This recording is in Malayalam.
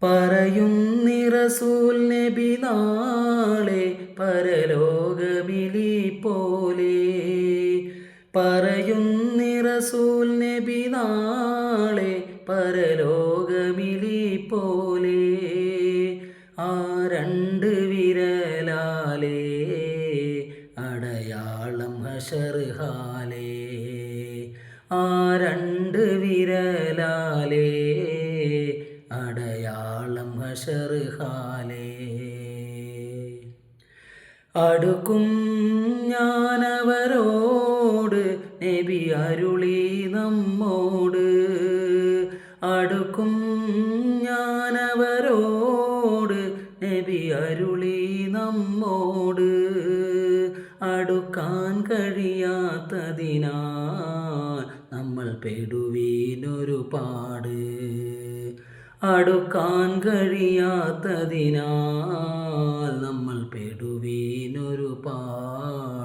പറയുന്നി റസൂൽ നബി നാളെ പരലോകമിലി പോലെ. പറയുന്നി റസൂൽ നബി നാളെ പരലോകമിലി പോലെ. ആ രണ്ട് വിരലാലേ അടയാളം ഹശർ ഹാലേ. ആ രണ്ട് വിരലാലേ അടയാളം ഹശർ ഹാലേ. അടുക്കും ഞാനവരോട് നബി അരുളി നമ്മോട്. അടുക്കും ഞാനവരോട് നബി അരുളി നമ്മോട്. അടുക്കാൻ കഴിയാത്തതിനാൽ നമ്മൾ പെടുവീനൊരുപാട്. അടുക്കാൻ കഴിയാത്തതിനാൽ നമ്മൾ പെടുവീനൊരുപാട്.